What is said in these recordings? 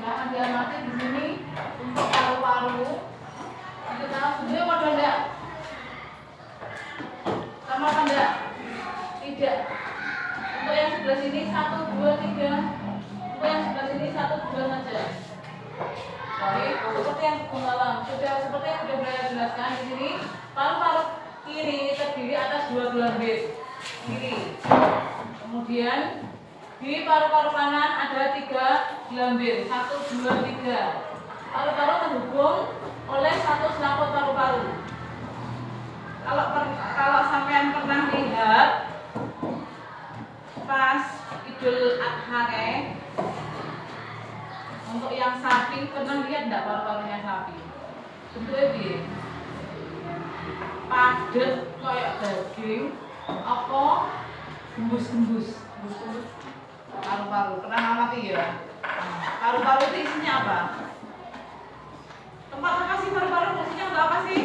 Ya, diamati di sini untuk paru-paru. Kita sebenarnya mau enggak? Sama apa enggak? Tidak. Untuk yang sebelah sini 1, 2, 3. Untuk yang sebelah sini 1, 2 saja. Jadi seperti yang semalam sudah seperti yang sudah saya jelaskan di sini, paru-paru kiri terdiri atas 2 gelambir kiri. Kemudian di paru-paru kanan ada 3 gelambir, 1, 2, 3. Paru-paru terhubung oleh 1 selaput paru-paru. Kalau sampean pernah lihat pas Idul Adha untuk yang sapi, pernah lihat enggak paru-parunya sapi? Bentuknya piye? Padet kayak daging, apa gembus-gembus. Paru-paru, pernah ngamati ya? Paru-paru itu isinya apa? Tempat apa sih paru-paru? Fungsinya untuk apa sih?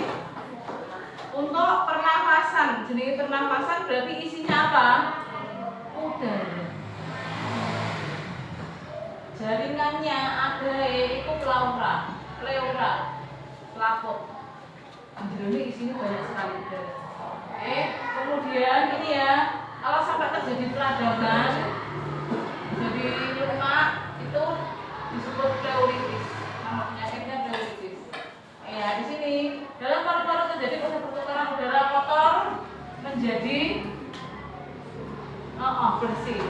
Untuk pernafasan. Jenis pernafasan berarti isinya apa? Udara. Jaringannya ada yaitu pleura, selaput. Jadi isinya banyak sekali udara. Kemudian ini ya, kalau sampai terjadi peradangan, jadi lemak itu disebut pleuritis. Nama penyakitnya pleuritis. Ya, di sini dalam paru-paru terjadi proses pertukaran udara kotor menjadi bersih.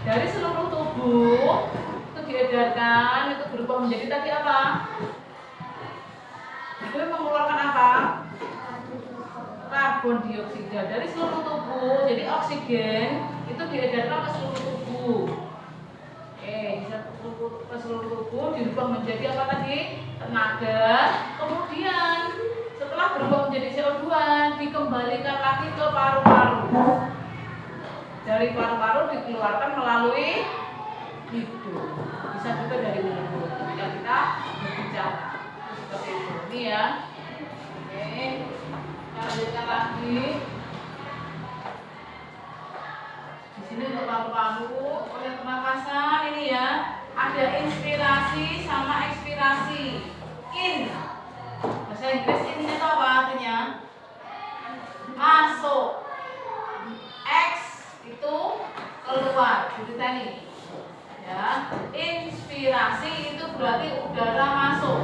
Dari seluruh tubuh itu diedarkan, itu berubah menjadi tadi apa? Itu mengeluarkan apa? Karbon dioksida dari seluruh tubuh. Jadi oksigen itu diedarkan ke seluruh tubuh. Ke seluruh tubuh dirubah menjadi apa tadi? Tenaga. Kemudian setelah berubah menjadi CO2 dikembalikan lagi ke paru-paru. Dari paru-paru dikeluarkan melalui hidung. Bisa juga dari mulut ketika kita berbicara. Seperti itu. Ini ya. Kita lanjutkan lagi. Di sini untuk paru-paru, oleh pernafasan ini ya, ada inspirasi sama ekspirasi. In. Bahasa Inggris ini itu apa artinya? Masuk. X itu keluar. Jadi tadi ya, inspirasi itu berarti udara masuk,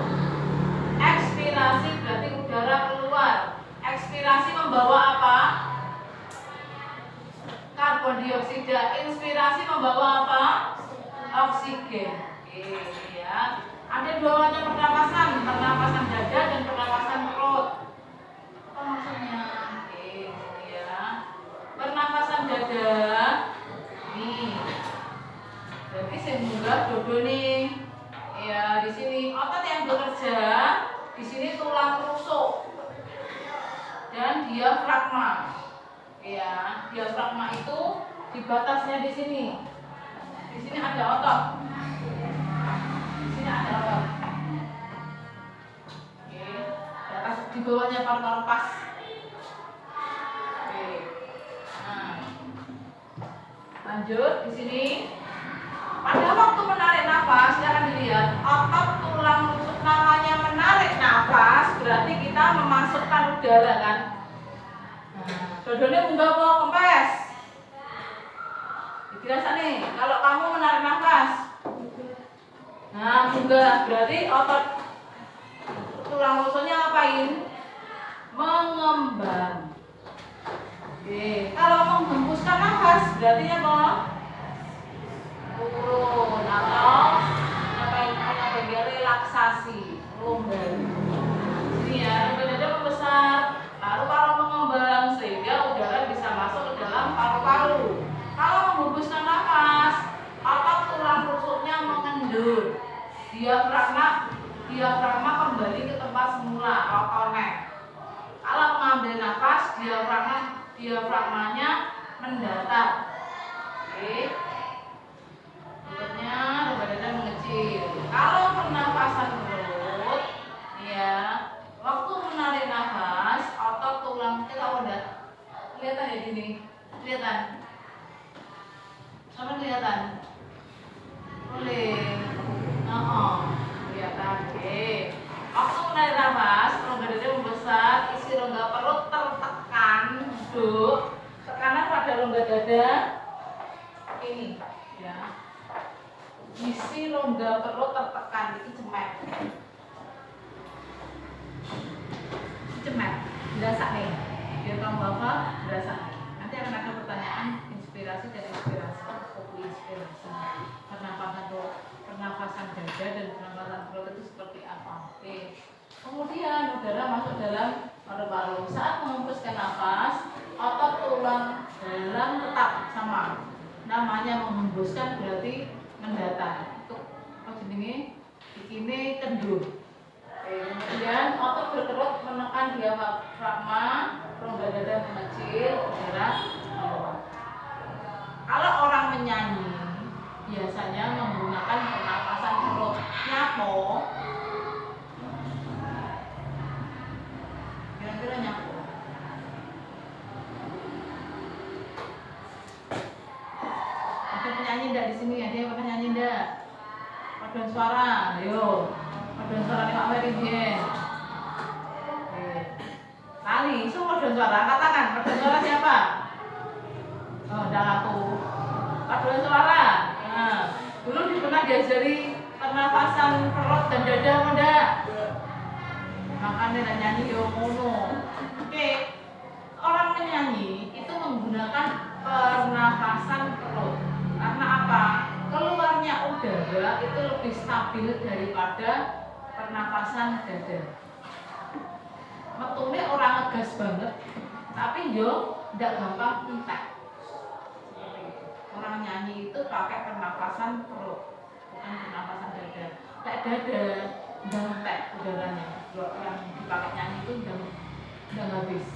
ekspirasi berarti udara keluar. Ekspirasi membawa apa? Karbon dioksida. Inspirasi membawa apa? Oksigen. Ini ya. Ada 2 macam pernapasan, pernapasan dada dan pernapasan perut. Apa maksudnya? Ini ya. Pernapasan dada. Nih. Jadi sehingga dodo nih. Ya, di sini otot yang bekerja, di sini tulang rusuk dan diafragma. Ya, diafragma itu di batasnya di sini. Di sini ada otot. Di sini ada otot. Oke, di atas di bawahnya paru-paru pas. Oke. Nah. Lanjut di sini. Pada waktu menarik nafas, silakan dilihat otot tulang rusuk namanya menarik nafas, berarti kita memasukkan udara kan. Dodone munggah apa kempes? Dirasa nih, kalau kamu menarik nafas, nah munggah, berarti otot tulang rusuknya ngapain? Mengembang. Oke, kalau menghembuskan nafas, berarti apa? Turun atau apa bagian relaksasi, longgar. Sini ya, dada membesar, paru-paru mengembang sehingga udara bisa masuk ke dalam paru-paru. Kalau menghembuskan nafas, otot tulang rusuknya mengendur. Diafragma kembali ke tempat semula, rotonek. Kalau mengambil nafas, diafragmanya mendatar. Oke. Berikutnya dada mengecil. Kalau pernapasan perut, ya, waktu menarik nafas, otot tulang kita udah kelihatan ya gini, kelihatan, sama kelihatan, boleh. dada ini ya. Isi rongga perut tertekan itu cemet. Cemet, berasa nih. Biar kamu hafal, berasa nih. Nanti akan ada pertanyaan inspirasi dan inspirasi, fokus inspirasi. Pernafasan dada dan pernafasan perut itu seperti apa? Oke. Kemudian udara masuk dalam paru-paru. Saat menghembuskan nafas, otot tulang dalam tetap sama. Namanya menghembuskan berarti mendatar. Untuk jenenge bikine kendur. Kemudian otot berkerut menekan diafragma, rongga dada mengecil, udara keluar. Kalau orang menyanyi biasanya menggunakan pernapasan perut. Nyapo? Kira-kira nyapo? Ada penyanyi enggak di sini? Ada yang pernah nyanyi enggak? Paduan suara, ayo. Paduan suara Pak Meri Bien. Lali, semua paduan suara, angkat tangan. Paduan suara siapa? Oh, udah aku. Paduan suara. Nah, dulu pernah diajari pernafasan perut dan dada enggak? Makanya nyanyi yo ngono. Oke. Orang menyanyi itu menggunakan pernafasan perut. Karena apa? Keluarnya udara itu lebih stabil daripada pernafasan dada. Metune orang ngegas banget, tapi yo ndak gampang entek. Orang nyanyi itu pakai pernapasan perut, bukan pernapasan dada. Lek dada ndak entek udaranya. Yang dipakai nyanyi itu ndak habis.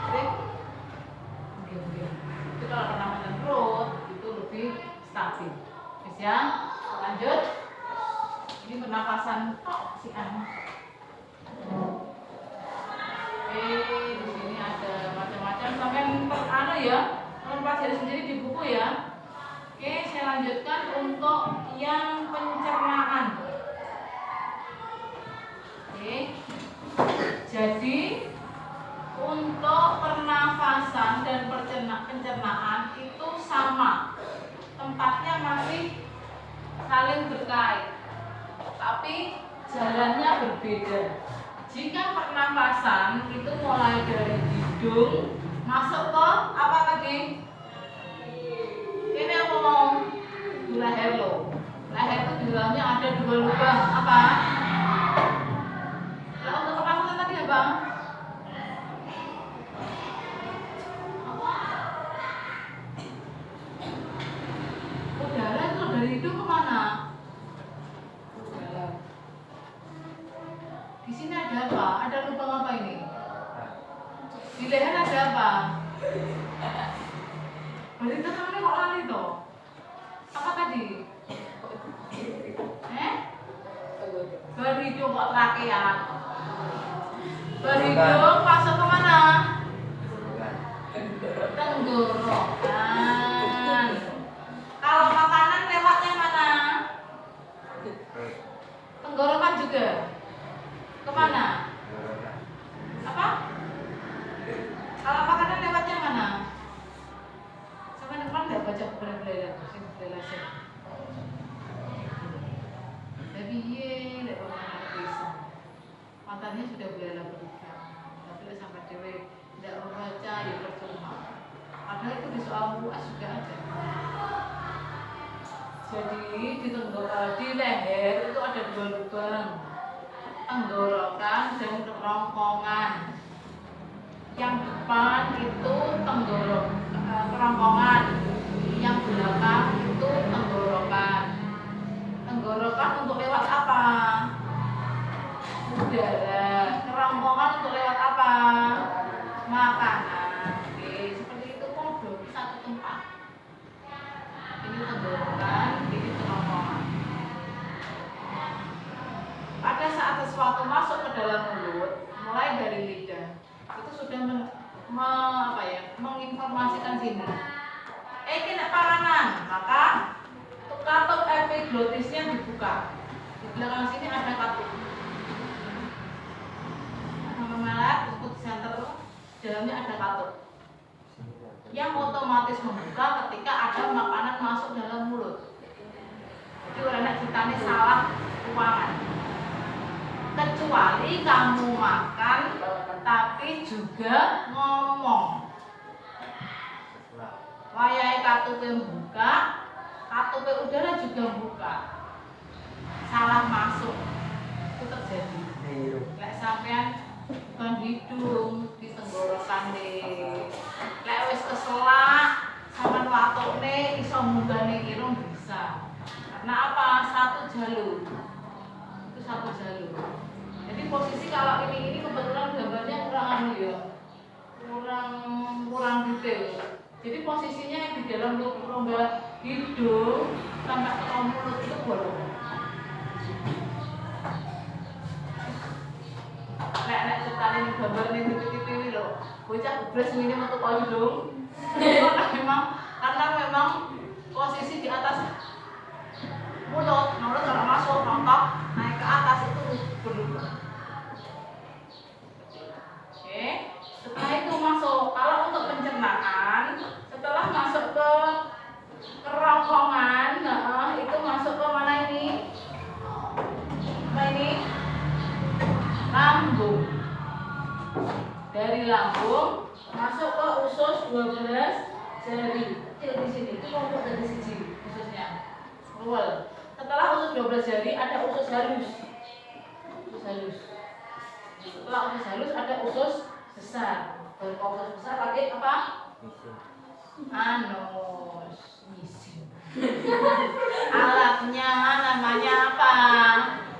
Oke? Oke. Itu kalau pernapasan perut itu lebih stabil. Wis ya? Lanjut. Ini pernapasan tok si an. Di sini ada macam-macam sampai ya. Pelajari sendiri di buku ya. Oke, saya lanjutkan untuk yang pencernaan. Oke. Jadi untuk pernafasan dan pencernaan itu sama. Tempatnya masih saling terkait. Tapi jalannya berbeda. Jika pernafasan itu mulai dari hidung masuk ke apa tadi? Ini aku ngomong leher lo. Leher itu di dalamnya ada 2 lubang. Apa? Nah, untuk pernafasan tadi ya bang? Apa? Udara itu dari hidung kemana? Di sini ada apa? Ada lubang apa ini? Di leher ada apa? Berarti tangannya kok lari toh? Apa tadi? Berhidung kok terakean? Berhidung masuk ke mana? Tenggorokan. Kalau makanan lewatnya mana? Tenggorokan juga. Kemana? Apa? Kalau makanan lewatnya mana? Sama teman nggak baca beler-beler, beler-beler. Tapi ye, nggak pernah bisa. Matanya sudah beler-beler. Tapi sampai dewe tidak membaca ya percuma. Padahal itu di soal UAS juga ada. Jadi di leher itu ada 2 lubang. Tenggorokan dan kerongkongan. Yang depan itu kerongkongan, yang belakang itu tenggorokan. Tenggorokan untuk lewat apa? Udara. Kerongkongan untuk lewat apa? Makanan. Oke, seperti itu kode satu tempat. Ini tenggorokan, ini kerongkongan. Pada saat sesuatu masuk ke dalam mulut, mulai dari lidah, itu sudah menginformasikan sini. Kena panganan, maka katup epiglotisnya dibuka. Di belakang sini ada katup. Nama melat disebut center, dalamnya ada katup. yang otomatis membuka ketika ada makanan masuk dalam mulut. Jadi orang ceritanya salah ruangan. Kecuali kamu makan tapi juga ngomong. Wayahe katupe buka, katupe udara juga buka. Salah masuk. Itu terjadi. Lek sampean bukan hidung, di tenggorokan deh. Lek wis keselak, sampean watokne iso munggane irung bisa. Karena apa? Satu jalur. Itu satu jalur. Jadi posisi kalau ini kebetulan gambarnya kurang ya. Kurang detail. Jadi posisinya di dalam rongga hidung sampai ke mulut itu bolong. Nek ceritane ning gambar ning TV ini lho, bocah gebres ngene metu kok hidung. Karena memang posisi di atas mulut kalau masuk rontok naik ke atas itu berubah. Oke, setelah itu masuk. Kalau untuk pencernaan, setelah masuk ke kerongkongan, itu masuk ke mana ini? Apa ini? Lambung. Dari lambung masuk ke usus 12 jari. Kecil di sini. Itu kelompok dari siji ususnya. Keluar. Setelah usus 12 jari ada usus halus. Usus halus. Setelah usus halus ada usus besar. Baru usus besar lagi apa? Anus. Misi. Alatnya namanya apa?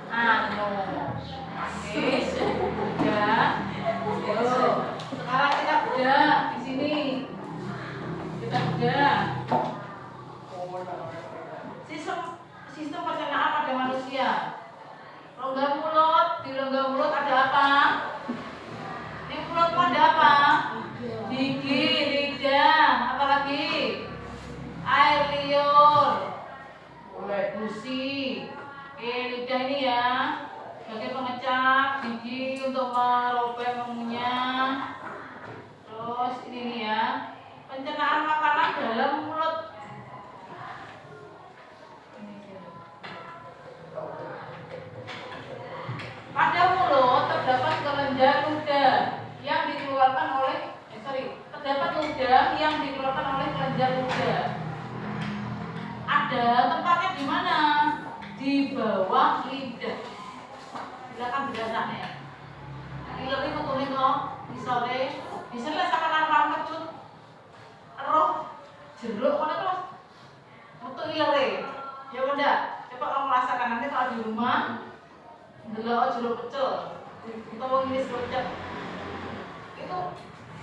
Anus. Oke, sudah. Sekarang kita bedah di sini. Kita bedah. Sistem pencernaan pada manusia. Rongga mulut, di rongga mulut ada apa? Di mulut ada apa? Gigi, lidah, apa lagi? Air liur, gusi. Oke, lidah ini ya. Sebagai pengecak, gigi untuk merobek mengunyah. Terus ini nih ya, pencernaan makanan dalam mulut. Pada mulut terdapat kelenjar ludah yang dikeluarkan oleh terdapat ludah yang dikeluarkan oleh kelenjar ludah. Ada tempatnya di mana? Di bawah lidah. Silakan berdasarnya. Iler itu kuning kok, disore, disore sakalan ram kecut, roh, jeruk mana tuh? Untuk iler, ya bunda. Coba kamu rasakan nanti kalau di rumah, delok jeruk pecel, atau ini secap, itu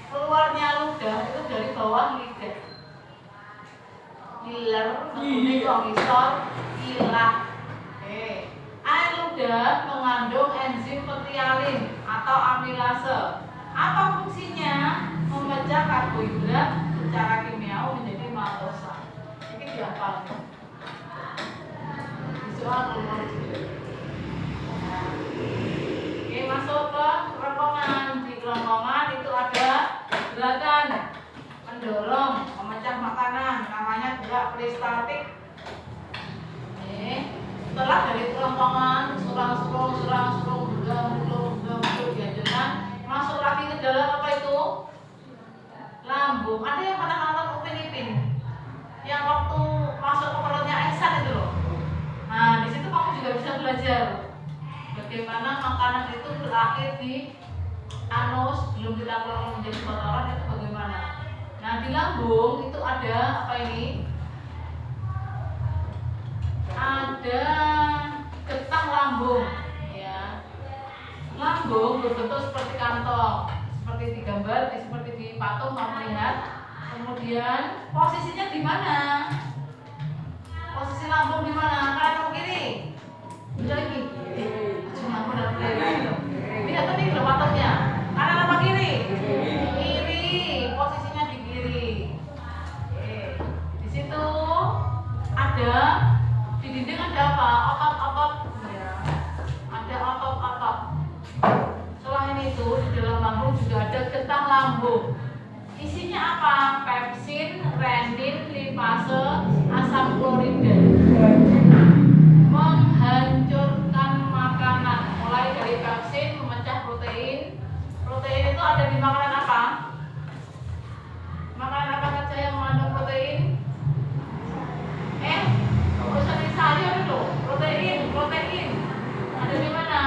keluarnya ludah itu dari bawah lidah. Iler, kuning kok, isor, ilah. Air ludah mengandung enzim petialin atau amilase. Apa fungsinya? Memecah karbohidrat secara kimiawi menjadi maltosa. Ini dihafal. Visual keluar juga. Oke, masuk ke kerongkongan. Di kerongkongan itu ada gerakan mendorong, memecah makanan. Namanya gerak peristaltik. Setelah dari kerongkongan surang-surung dihasilkan, masuk lagi ke dalam apa itu? Lambung. Ada yang pernah nonton Upin Ipin? Yang waktu masuk ke perutnya Ihsan itu loh. Nah, di situ kamu juga bisa belajar bagaimana makanan itu berakhir di anus belum kita keluar menjadi kotoran itu bagaimana. Nah, di lambung itu ada apa ini? Ada getah lambung ya. Lambung berbentuk seperti kantong, seperti di gambar, seperti di patung kamu lihat. Kemudian posisinya di mana? Posisi lambung di mana? Kanan kiri. Bisa lagi. Cuma aku udah lihat tadi di patungnya. Kanan apa kiri? Kiri. Posisinya di kiri. Oke. Di situ ada di dinding ada apa? Otot-otot ya. Ada otot-otot. Selain itu di dalam lambung juga ada getah lambung. Isinya apa? Pepsin, renin, lipase, asam klorida. Menghancurkan makanan. Mulai dari pepsin memecah protein. Protein itu ada di makanan apa? Makanan apa saja yang mengandung protein? Urusan di sayur itu. Protein. Ada di mana?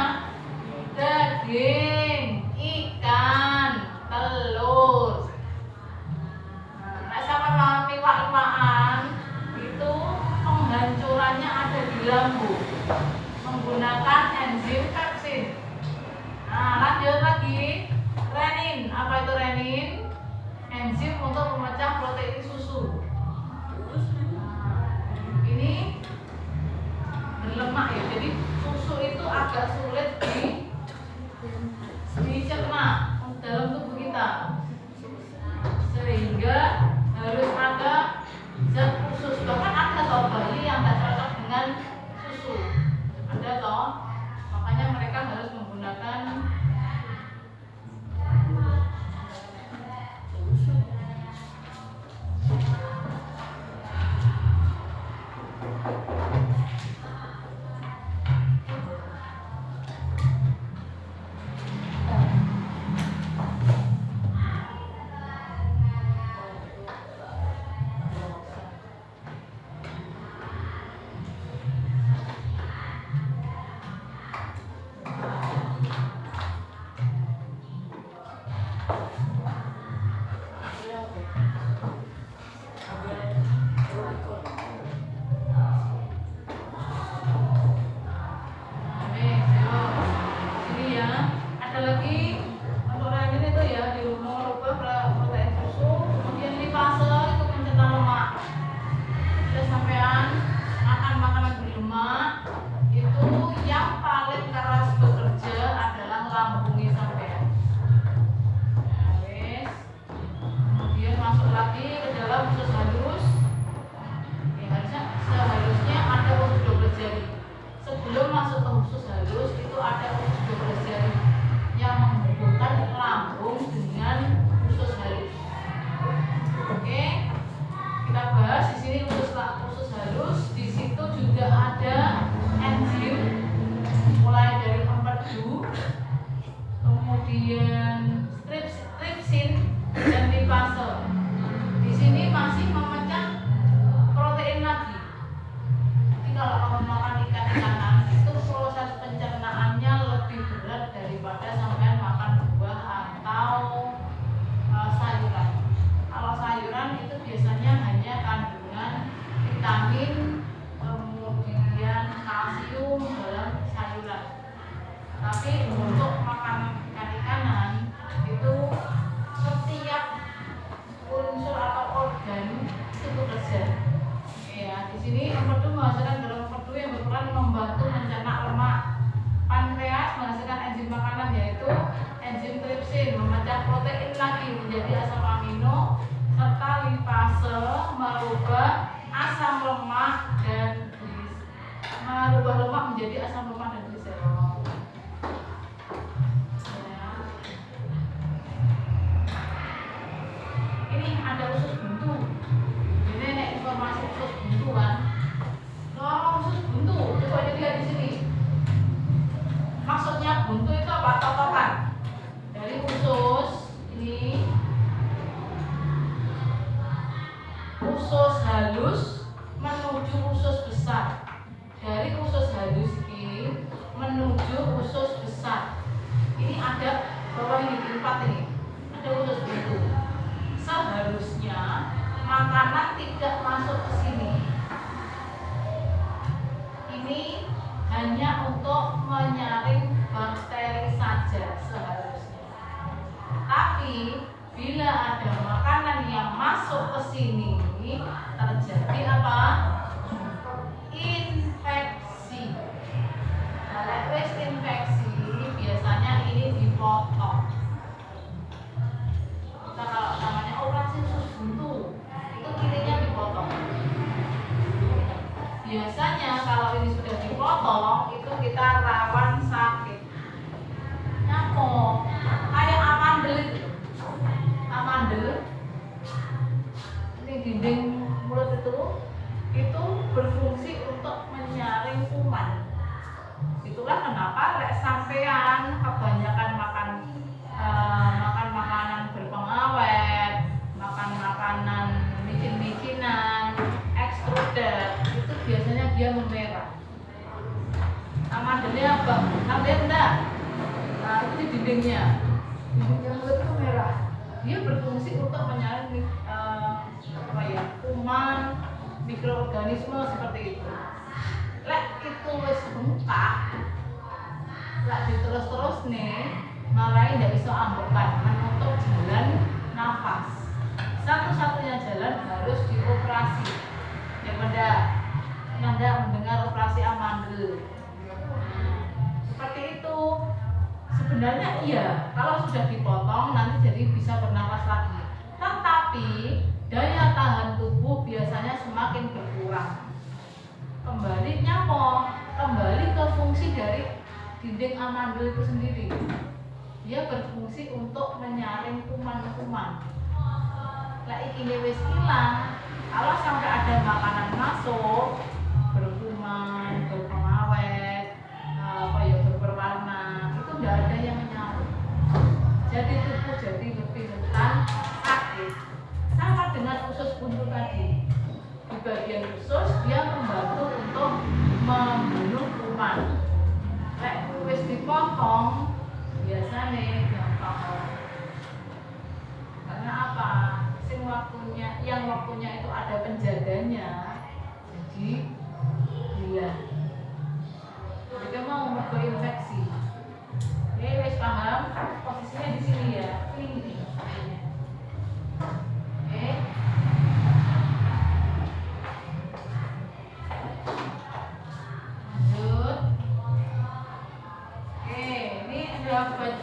Daging, ikan, telur. Nah, sama iwak-iwakan itu penghancurannya ada di lambung menggunakan enzim pepsin. Nah, lanjut lagi. Renin, apa itu renin? Enzim untuk memecah protein susu. Ini berlemak ya, jadi susu itu agak sulit dicerna dalam tubuh kita, sehingga harus ada zat khusus. Bahkan ada toh bayi yang tidak cocok dengan susu, ada toh, makanya mereka harus menggunakan usus halus menuju usus besar. Dari usus halus ini menuju usus besar. Ini ada bawah ini empat ini. Ada usus buntu. Seharusnya makanan tidak masuk ke sini. Ini hanya untuk menyaring bakteri saja seharusnya. Tapi bila ada makanan yang masuk ke sini, terjadi apa? Infeksi. Nah, lewat infeksi biasanya ini dipotong. Kita kalau namanya operasi usus buntu, itu ininya dipotong. Biasanya kalau ini sudah dipotong, itu kita rawan sakit. Nyamuk, kayak amandel itu. Amandel dinding mulut itu berfungsi untuk menyaring kuman. Itulah kenapa lek sampean kebanyakan makan makanan berpengawet, makan makanan micin-micinan, extruded, itu biasanya dia memerah. Amandelnya apa? Ambil enggak? Nah, itu di dindingnya mulut itu merah. Dia berfungsi untuk menyaring kuman, mikroorganisme seperti itu. Lek itu wis bengkak, lek diterus-terus nih, malah tidak bisa ambekan, menutup jalan nafas. Satu-satunya jalan harus dioperasi. Daripada Anda mendengar operasi amandel. Seperti itu. Sebenarnya iya, kalau sudah dipotong nanti jadi bisa bernapas lagi. Tetapi daya tahan tubuh biasanya semakin berkurang. Kembali nyapa, kembali ke fungsi dari dinding amandel itu sendiri. Dia berfungsi untuk menyaring kuman-kuman. Lah iki wis ilang, kalau sampai ada makanan masuk berkuman, berpengawet, berwarna, itu tidak ada yang menyaring. Jadi tubuh jadi lebih rentan sakit. Sama dengan usus buntu tadi. Di bagian usus dia membantu untuk membunuh kuman. Lek wis dipotong biasanya gampang. Karena apa? Yang waktunya itu ada penjaganya. Jadi dia mau infeksi. Wis paham? Posisinya di sini ya. Ini.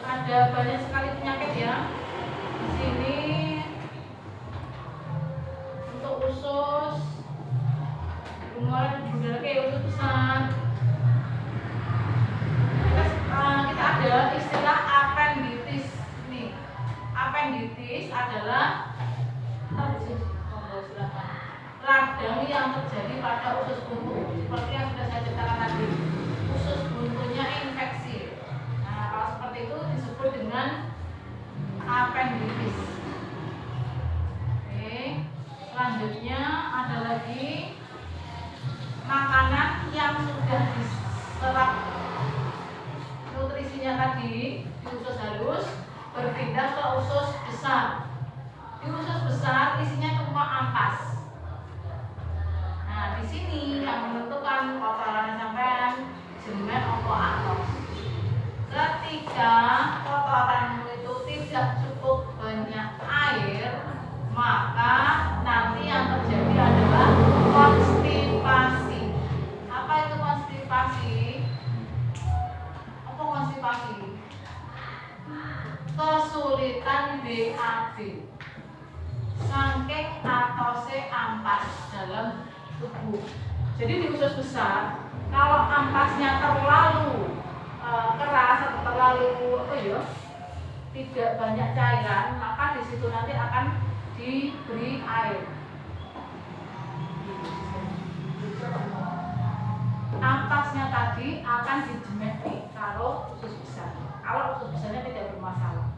Ada banyak sekali penyakit ya di sini. Untuk usus, kemarin usus besar. Kita ada istilah apenditis nih. Apenditis adalah radang yang terjadi pada usus buntu. Seperti yang sudah saya ceritakan tadi, usus buntunya infeksi. Seperti itu disebut dengan apenditis. Oke, selanjutnya ada lagi makanan yang sudah diserap nutrisinya tadi di usus halus berpindah ke usus besar. Di usus besar isinya cuma ampas. Nah, di sini yang menentukan kotoran sampean jenengan opo atos. Ketika kotoranmu itu tidak cukup banyak air, maka nanti yang terjadi adalah konstipasi. Apa itu konstipasi? Apa konstipasi? Kesulitan BAB. Saking atose ampas dalam tubuh. Jadi di usus besar, kalau ampasnya terlalu keras atau terlalu tidak banyak cairan, maka di situ nanti akan diberi air. Ampasnya tadi akan dijemeti kalau usus besar. Kalau usus besarnya tidak bermasalah.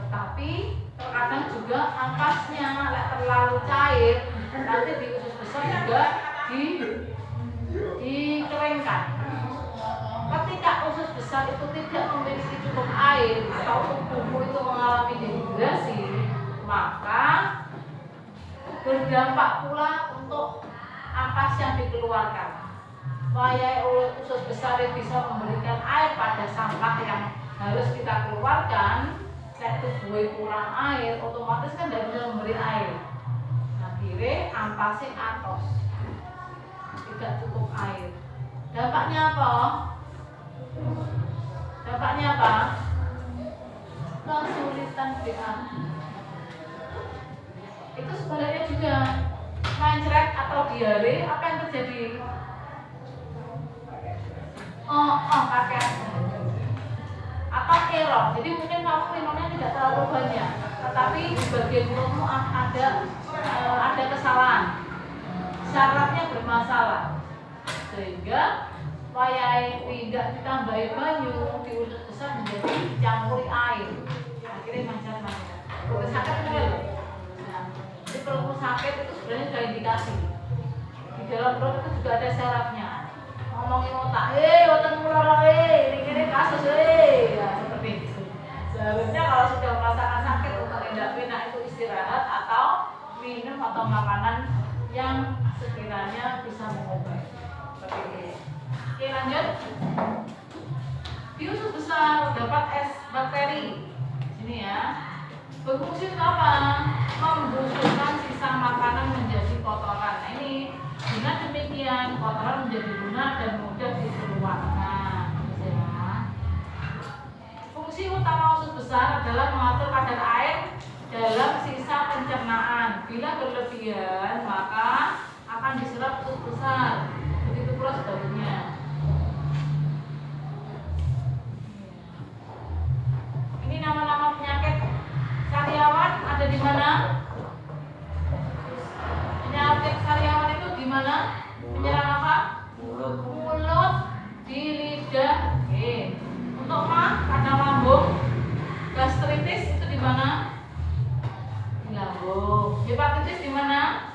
Tetapi terkadang juga ampasnya terlalu cair, nanti di usus besar juga dikeringkan. Ketika usus besar itu tidak memiliki cukup air atau tubuhmu itu mengalami dehidrasi, maka berdampak pula untuk ampas yang dikeluarkan. Supaya usus besar bisa memberikan air pada sampah yang harus kita keluarkan, tubuhnya kurang air, otomatis kan tidak bisa memberi air. Akhirnya ampasnya atos, tidak cukup air. Dampaknya apa? Kesulitan BAB. Itu sebenarnya juga mencret atau diare, apa yang terjadi? Kakek atau error. Jadi mungkin kamu minumnya tidak terlalu banyak. Tetapi di bagian perutmu ada kesalahan, syaratnya bermasalah, sehingga wayai tidak ditambahi banyu diurut besar menjadi dicampuri air, akhirnya manjat-manjat. Kalau sakit itu loh. Nah, jadi perutmu sakit itu sebenarnya sudah indikasi. Di dalam perut itu juga ada syaratnya. Ngomongin otak, otak mulai, ini kasus, ya seperti itu. Seharusnya kalau sudah merasakan sakit untuk tindak itu istirahat atau minum atau makanan yang sekiranya bisa mengobati. Seperti ini. Oke, lanjut. Di usus besar terdapat es bakteri. Sini ya. Berfungsi untuk apa? Membusukkan sisa makanan menjadi kotoran. Nah, ini dengan demikian kotoran menjadi lunak dan mudah dikeluarkan. Ya. Fungsi utama usus besar adalah mengatur kadar air dalam sisa pencernaan. Bila berlebihan, maka akan diserap usus besar. Begitu pula sebaliknya. Ini nama-nama penyakit sariawan ada di mana? Penyakit sariawan itu di mana? Menyerang apa? Mulut, di lidah. Oke. Untuk kadang lambung, gastritis itu di mana? Di lambung. Hepatitis di mana?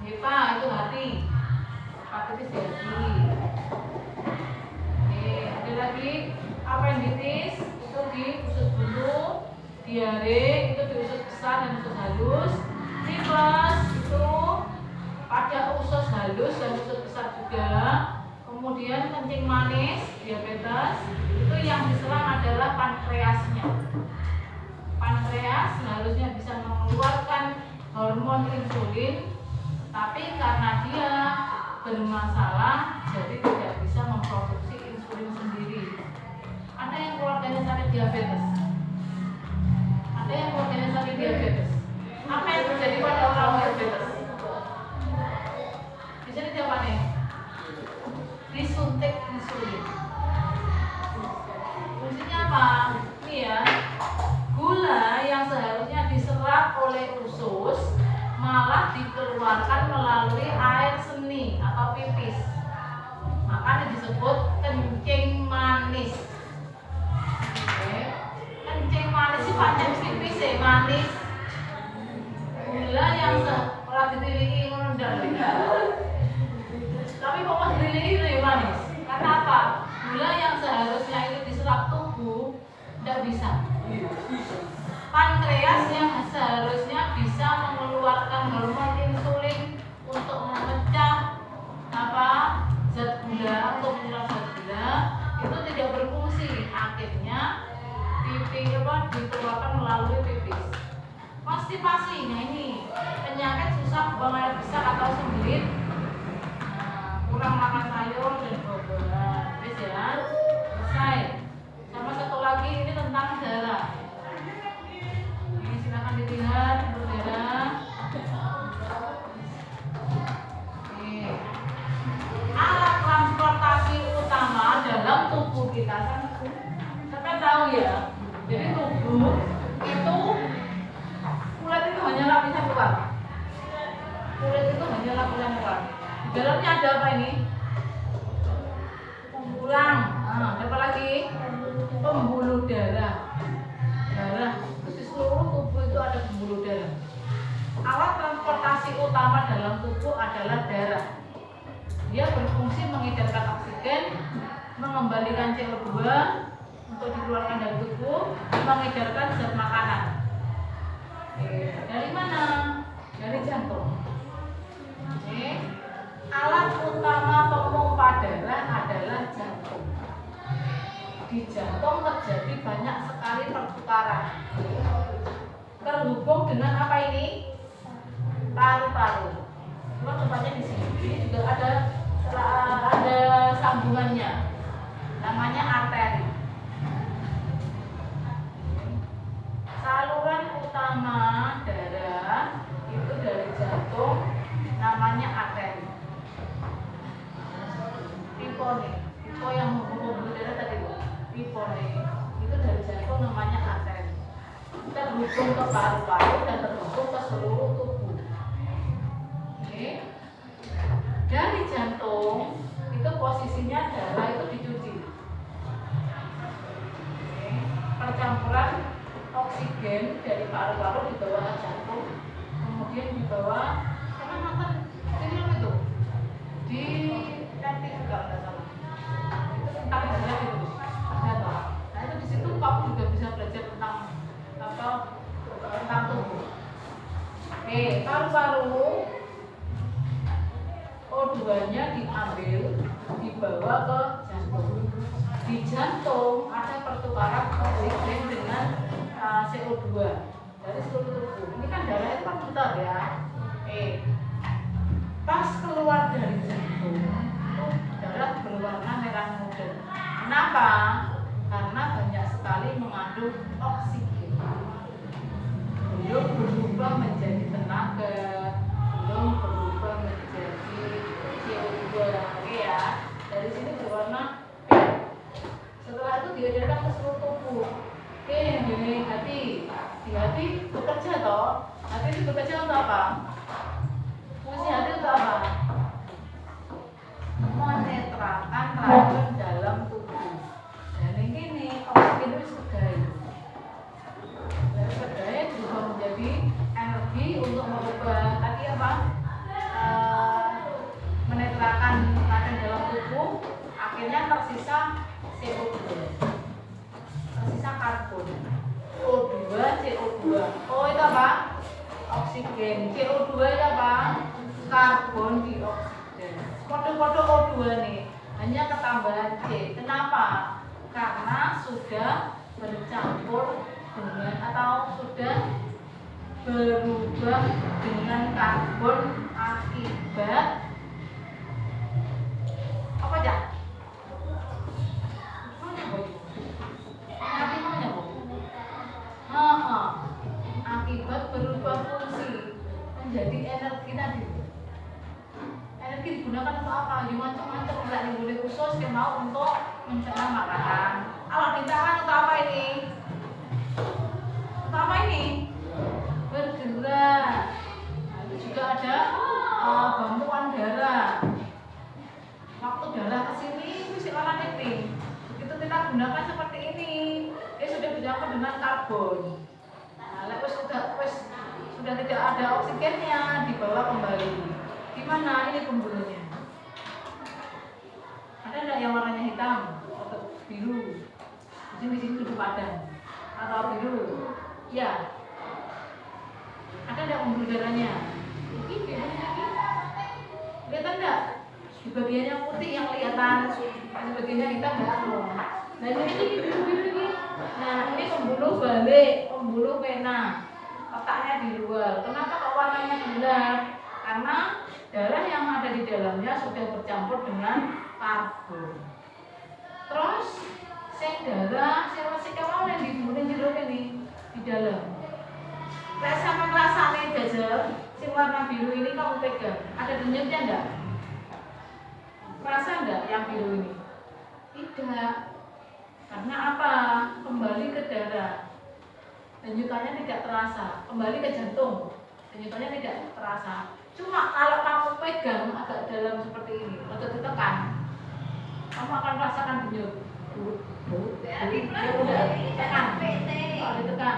Hepa itu hati. Hepatitis di hati. Oke, ada lagi appendicitis itu di usus bulu, diare itu di usus besar dan usus halus, tifus itu pada usus halus dan usus besar juga. Kemudian kencing manis, diabetes itu yang diserang adalah pankreasnya. Pankreas seharusnya bisa mengeluarkan hormon insulin, tapi karena dia bermasalah jadi tidak bisa memproduksi insulin sendiri. Ada yang keluarganya sakit diabetes. Ada yang keluarganya sakit diabetes. Apa yang terjadi pada orang diabetes? Di sini jawabannya disuntik insulin. Fungsinya apa? Ini ya, gula yang seharusnya diserap oleh usus malah dikeluarkan melalui air seni atau pipis. Makanya disebut kencing manis. Oke. Kencing manis itu pancen pipis manis. Gula yang ora ditiliki ngono ndak. Tapi kok mas ditiliki manis? Karena apa? Gula yang seharusnya itu diserap tubuh tidak bisa. Pankreas yang seharusnya bisa mengeluarkan hormon insulin untuk memecah zat gula, untuk menyerap zat gula itu tidak berfungsi. Akhirnya dikeluarkan melalui pipis. Konstipasi, nah ini penyakit susah buang air besar atau sembelit, kurang makan sayur dan buah-buahan. Wis ya, selesai. Sama satu lagi ini tentang darah. Ini silakan dilihat untuk darah. Alat transportasi utama dalam tubuh kita kan sampai tahu ya. Jadi tubuh itu kulit itu hanya lapisan luar. Kulit itu hanya lapisan luar. Di dalamnya ada apa ini? Tulang. Apa lagi? Pembuluh darah. Darah. Di seluruh tubuh itu ada pembuluh darah. Alat transportasi utama dalam tubuh adalah darah. Dia berfungsi mengedarkan oksigen, mengembalikan CO2 untuk dikeluarkan dari tubuh, mengedarkan zat makanan. Dari mana? Dari jantung. Alat utama pemompa darah adalah jantung. Di jantung terjadi banyak sekali pertukaran. Terhubung dengan apa ini? Paru-paru. Cuma tempatnya di sini. Ini juga ada sambungannya. Namanya arteri. Saluran utama darah itu dari jantung, namanya arteri. Pipone, pipo yang menghubung darah tadi, pipone itu dari jantung namanya arteri. terhubung ke paru-paru dan terhubung ke seluruh tubuh. Oke. Dari jantung itu posisinya darah itu dicuci. Oke. Percampuran oksigen dari paru-paru dibawa ke jantung, kemudian dibawa sama makan film itu di nanti juga nggak salah. Itu tentang darah itu ada toh. Nah itu di situ kamu juga bisa belajar tentang apa tentang tubuh. Paru-paru O2-nya diambil dibawa ke jantung. Di jantung ada pertukaran oksigen dengan CO2 dari seluruh tubuh. Ini kan darah itu kan putar ya. Pas keluar dari jantung itu darah berwarna merah muda. Kenapa? Karena banyak sekali mengandung oksigen. Belum berubah menjadi tenaga, belum berubah menjadi CO2. Oke ya. Dari sini berwarna pink. Setelah itu diedarkan ke seluruh tubuh. Oke, di hati bekerja toh. Hati itu bekerja untuk apa? Fungsi hati untuk apa? Menetralkan racun dalam tubuh. Dan ini oksigen itu sebagai dari berubah menjadi energi untuk merubah tadi apa? Menetralkan racun dalam tubuh. Akhirnya tersisa CO2. Tersisa karbon. O2, CO2. O itu apa? Oksigen. CO2 itu apa? Karbon dioksida. Kode-kode O2 nih hanya ketambahan C. Kenapa? Karena sudah bercampur dengan atau sudah berubah dengan karbon akibat apa aja? Akibat berubah fungsi menjadi energi tadi. Energi digunakan untuk apa? Macam-macam. Tidak boleh khusus yang mau untuk mencerna makanan. Kalau ditahan untuk apa ini? Untuk apa ini? Bergerak. Nah, itu juga ada bantuan darah. Waktu darah ke sini mesti warna pink. Begitu kita gunakan seperti ini, dia sudah bercampur dengan karbon. Nah, sudah tidak ada oksigennya, dibawa kembali. Di mana ini pembuluhnya? Ada enggak yang warnanya hitam atau biru? Di sini tujuh padan atau biru? Ya. Ada enggak pembuluh darahnya? Ini birunya ini. Kelihatan enggak? Di bagian yang putih yang kelihatan, di bagian yang hitam enggak semua. Nah ini biru-biru ini. Nah ini pembuluh balik, pembuluh vena. Otaknya di luar. Kenapa kok warnanya gelap? Karena darah yang ada di dalamnya sudah bercampur dengan karbon. Terus darah sel mau yang dibunuh jeruk ini di dalam. Kayak sama rasanya jajar, si warna biru ini kamu pegang. Ada denyutnya enggak? Rasa enggak yang biru ini? Tidak. Karena apa? Kembali ke darah. Denyutannya tidak terasa. Kembali ke jantung. Denyutannya tidak terasa. Cuma kalau kamu pegang agak dalam seperti ini, untuk ditekan, kamu akan rasakan denyut. Tekan. Kalau ditekan.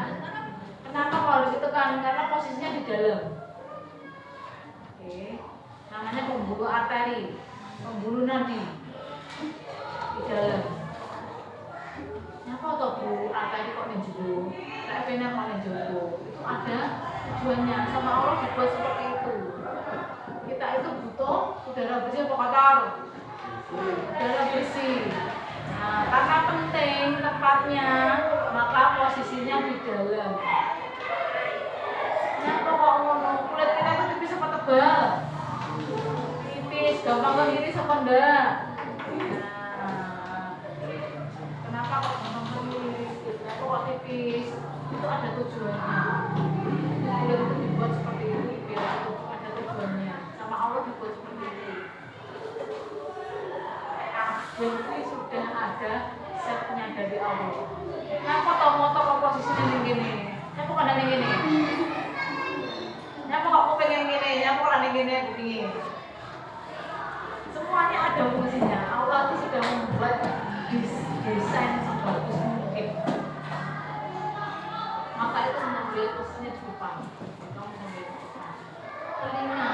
Kenapa harus ditekan? Karena posisinya di dalam. Oke. Namanya pembuluh arteri, pembuluh nadi di dalam. Kenapa toh bu arteri kok menjuru? Vena kok menjuru? Itu ada tujuannya. Sama Allah dibuat seperti itu. Kita itu butuh udara bersih apa kotor? Udara bersih. Nah, karena penting tempatnya, maka posisinya di dalam. Kenapa kok ngono? Kulit kita itu tipis apa tebal? Tipis, gampang keiris apa enggak? Nah, kenapa kok gampang keiris? Kenapa kok tipis? Itu ada tujuannya. Kulit itu dibuat seperti ini biar ada tujuannya. Sama Allah dibuat seperti ini. Jadi sudah ada setnya dari Allah. Kenapa toh motor posisinya begini? Nyapu kadang gini. Nyapu kok aku pengen gini, nyapu kadang gini aku pingin. Semuanya ada fungsinya. Allah itu sudah membuat desain sebagus mungkin. Maka itu mengambil posisinya di depan. Kamu mengambil depan. Telinga,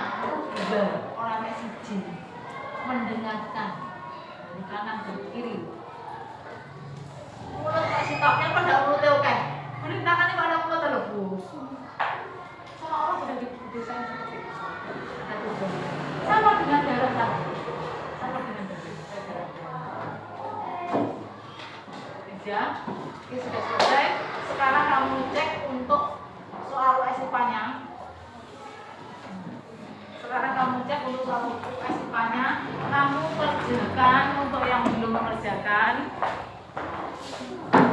juga orangnya siji mendengarkan dari kanan ke kiri. Mulut sikapnya pada mulutnya oke. Mending tangannya pada mulut loh bu. Seolah-olah sudah didesain seperti itu. Sama dengan darah tadi. Sama dengan darah. Ya, ini sudah selesai. Sekarang kamu cek untuk soal SIPA-nya. Sekarang kamu cek untuk soal SIPA-nya. Kamu kerjakan untuk yang belum mengerjakan.